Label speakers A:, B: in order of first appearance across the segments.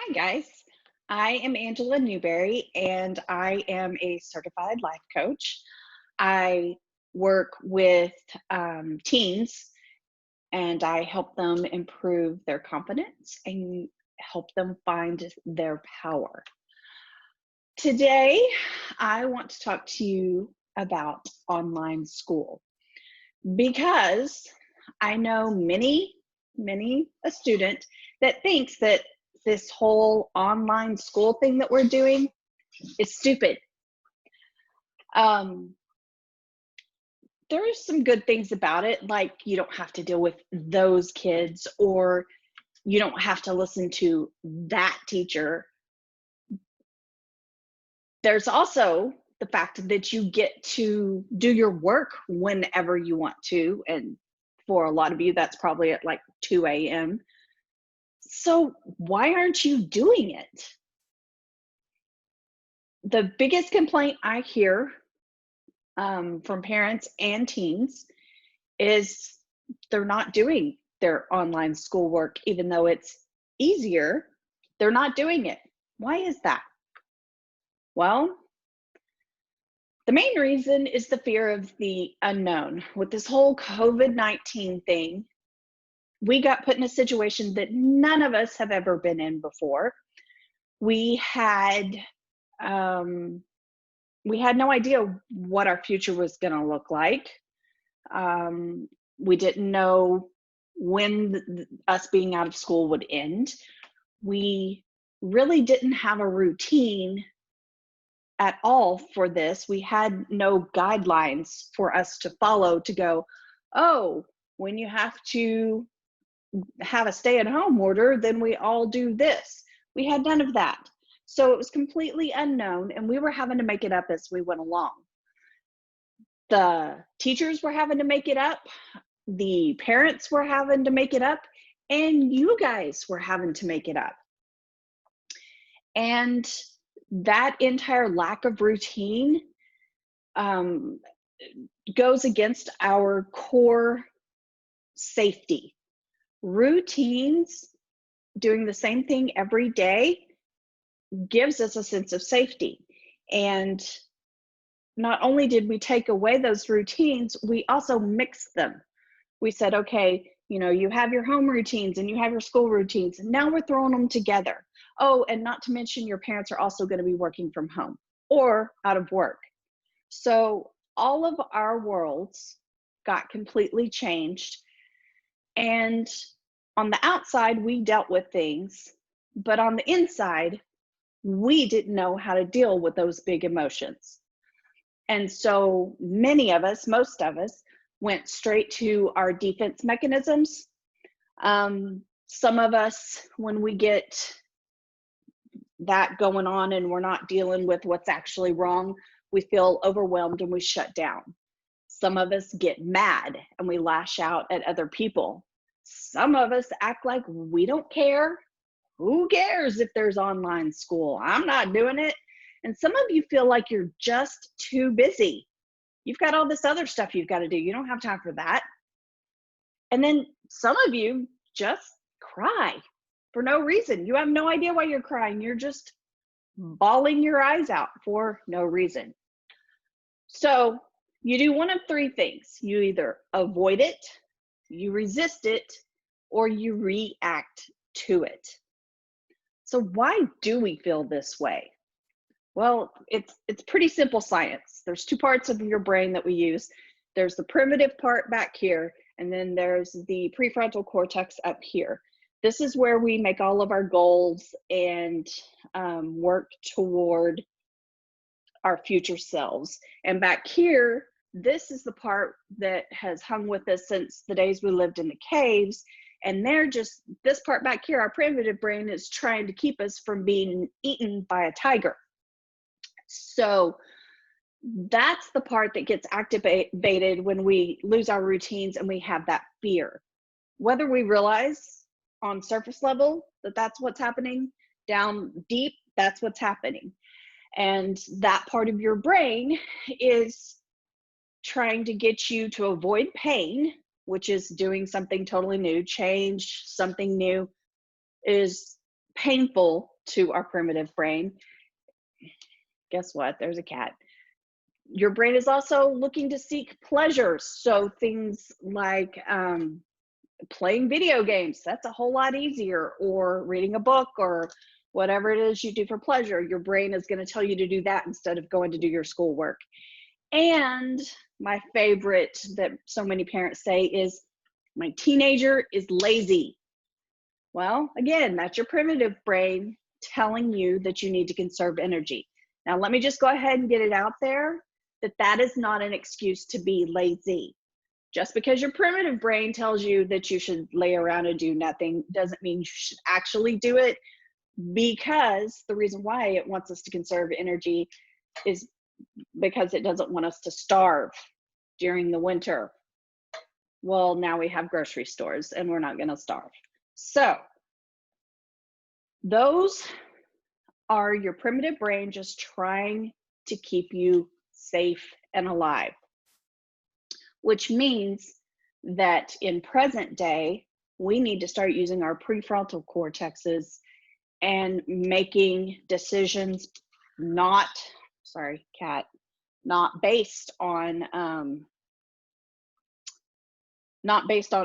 A: Hi, guys. I am Angela Newberry, and I am a certified life coach. I work with teens and I help them improve their confidence and help them find their power. Today, I want to talk to you about online school because I know many a student that thinks that this whole online school thing that we're doing is stupid. Um, there's some good things about it, like you don't have to deal with those kids or you don't have to listen to that teacher. There's also the fact that you get to do your work whenever you want to. And for a lot of you, that's probably at like 2 a.m. So why aren't you doing it? The biggest complaint I hear from parents and teens is they're not doing their online schoolwork, even though it's easier. They're not doing it. Why is that? Well, the main reason is the fear of the unknown. With this whole COVID-19 thing, we got put in a situation that none of us have ever been in before. We had um, we had no idea what our future was going to look like. Um, we didn't know when us being out of school would end. We really didn't have a routine at all for this. We had no guidelines for us to follow to go, oh, when you have to have a stay at home order, then we all do this. We had none of that. So it was completely unknown, and we were having to make it up as we went along. The teachers were having to make it up, the parents were having to make it up, and you guys were having to make it up. And that entire lack of routine um, goes against our core safety. Routines, doing the same thing every day, gives us a sense of safety. And not only did we take away those routines, we also mixed them. We said, okay, you have your home routines and you have your school routines, and now we're throwing them together. Oh, and not to mention your parents are also going to be working from home or out of work. So all of our worlds got completely changed. And on the outside, we dealt with things, but on the inside, we didn't know how to deal with those big emotions. And so many of us, most of us, went straight to our defense mechanisms. Some of us, when we get that going on and we're not dealing with what's actually wrong, we feel overwhelmed and we shut down. Some of us get mad and we lash out at other people. Some of us act like we don't care. Who cares if there's online school? I'm not doing it. And some of you feel like you're just too busy. You've got all this other stuff you've got to do. You don't have time for that. And then some of you just cry for no reason. You have no idea why you're crying. You're just bawling your eyes out for no reason. So you do one of three things. You either avoid it, you resist it, or you react to it. So why do we feel this way? Well, it's pretty simple science. There's two parts of your brain that we use. There's the primitive part back here, and then there's the prefrontal cortex up here. This is where we make all of our goals and work toward our future selves. And back here, this is the part that has hung with us since the days we lived in the caves. And they're just, this part back here, our primitive brain is trying to keep us from being eaten by a tiger. So that's the part that gets activated when we lose our routines and we have that fear. Whether we realize on surface level that that's what's happening, down deep, that's what's happening. And that part of your brain is trying to get you to avoid pain, which is doing something totally new. Change, something new is painful to our primitive brain. Guess what? There's a cat. Your brain is also looking to seek pleasures. So things like playing video games, that's a whole lot easier, or reading a book, or whatever it is you do for pleasure. Your brain is going to tell you to do that instead of going to do your schoolwork. And my favorite that so many parents say is, my teenager is lazy. Well, again, that's your primitive brain telling you that you need to conserve energy. Now, let me just go ahead and get it out there that that is not an excuse to be lazy. Just because your primitive brain tells you that you should lay around and do nothing doesn't mean you should actually do it, because the reason why it wants us to conserve energy is because it doesn't want us to starve during the winter. Well, now we have grocery stores and we're not going to starve. So those are your primitive brain just trying to keep you safe and alive, which means that in present day, we need to start using our prefrontal cortexes and making decisions not based on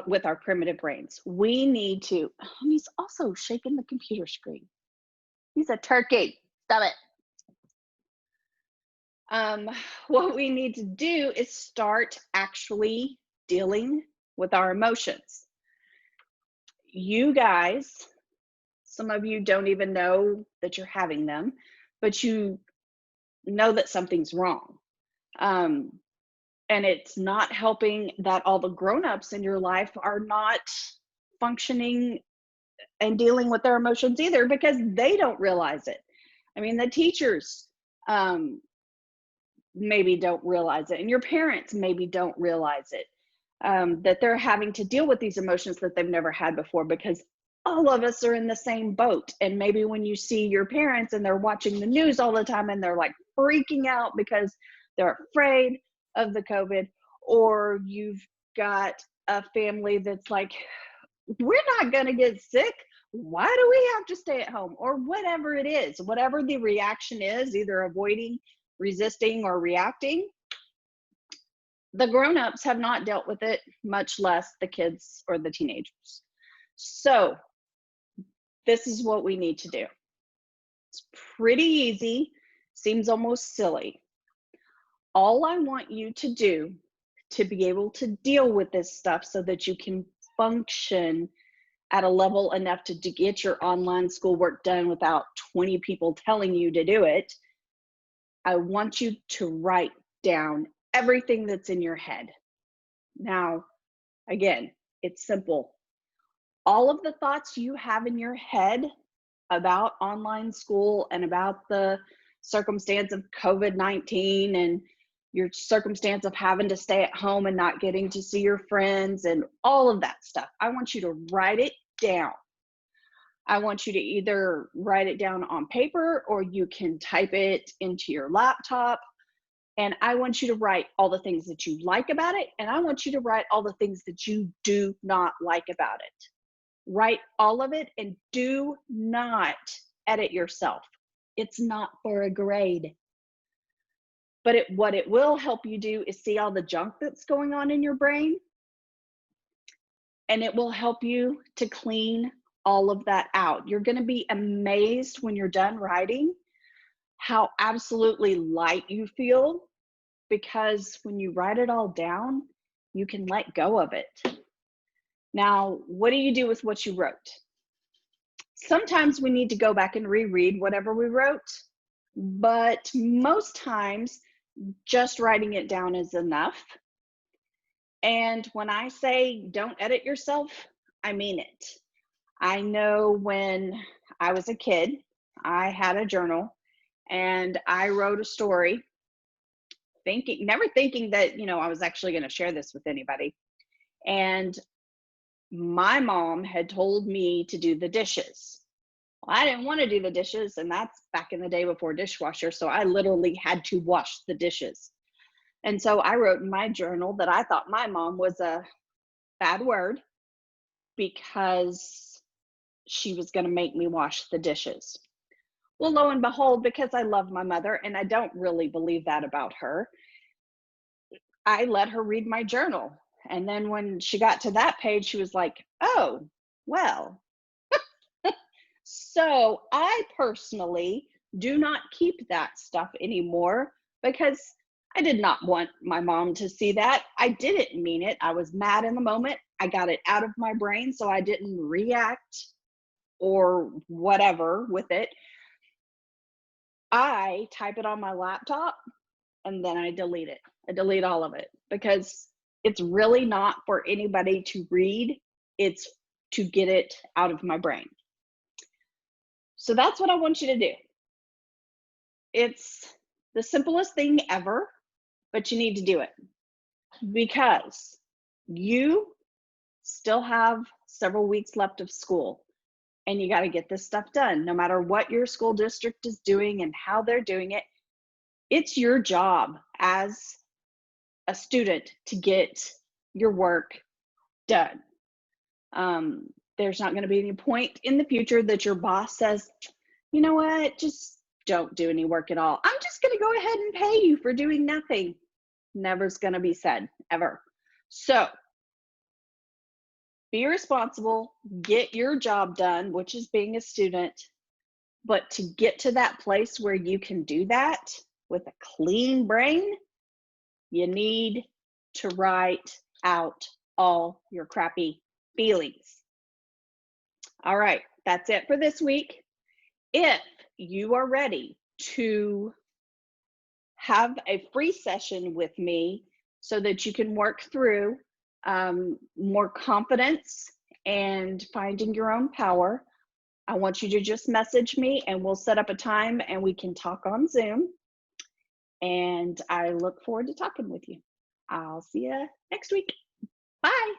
A: with our primitive brains. We need to, and he's also shaking the computer screen. He's a turkey. Stop it. What we need to do is start actually dealing with our emotions. You guys, some of you don't even know that you're having them, but you know that something's wrong. And it's not helping that all the grown-ups in your life are not functioning and dealing with their emotions either, because they don't realize it. I mean, the teachers maybe don't realize it, and your parents maybe don't realize it, that they're having to deal with these emotions that they've never had before, because all of us are in the same boat. And maybe when you see your parents and they're watching the news all the time and they're like freaking out because they're afraid of the COVID, or you've got a family that's like, we're not going to get sick. Why do we have to stay at home? Or whatever it is, whatever the reaction is, either avoiding, resisting, or reacting. The grown-ups have not dealt with it, much less the kids or the teenagers. So this is what we need to do. It's pretty easy, seems almost silly. All I want you to do to be able to deal with this stuff so that you can function at a level enough to get your online schoolwork done without 20 people telling you to do it, I want you to write down everything that's in your head. Now, again, it's simple. All of the thoughts you have in your head about online school and about the circumstance of COVID-19 and your circumstance of having to stay at home and not getting to see your friends and all of that stuff, I want you to write it down. I want you to either write it down on paper or you can type it into your laptop. And I want you to write all the things that you like about it. And I want you to write all the things that you do not like about it. Write all of it, and do not edit yourself. It's not for a grade. But what it will help you do is see all the junk that's going on in your brain. And it will help you to clean all of that out. You're going to be amazed when you're done writing how absolutely light you feel, because when you write it all down, you can let go of it. Now, what do you do with what you wrote? Sometimes we need to go back and reread whatever we wrote, but most times just writing it down is enough. And when I say don't edit yourself, I mean it. I know when I was a kid, I had a journal and I wrote a story, never thinking that, I was actually going to share this with anybody. And my mom had told me to do the dishes. Well, I didn't want to do the dishes, and that's back in the day before dishwasher, so I literally had to wash the dishes. And so I wrote in my journal that I thought my mom was a bad word because she was going to make me wash the dishes. Well, lo and behold, because I love my mother and I don't really believe that about her, I let her read my journal. And then when she got to that page, she was like, oh, well. So I personally do not keep that stuff anymore because I did not want my mom to see that. I didn't mean it. I was mad in the moment. I got it out of my brain so I didn't react or whatever with it. I type it on my laptop and then I delete it. I delete all of it because it's really not for anybody to read. It's to get it out of my brain. So that's what I want you to do. It's the simplest thing ever, but you need to do it because you still have several weeks left of school and you got to get this stuff done. No matter what your school district is doing and how they're doing it, it's your job as a student to get your work done. There's not going to be any point in the future that your boss says, you know what, just don't do any work at all. I'm just going to go ahead and pay you for doing nothing. Never's going to be said, ever. So be responsible, get your job done, which is being a student. But to get to that place where you can do that with a clean brain, you need to write out all your crappy feelings. All right, that's it for this week. If you are ready to have a free session with me so that you can work through more confidence and finding your own power, I want you to just message me and we'll set up a time and we can talk on Zoom. And I look forward to talking with you. I'll see you next week. Bye.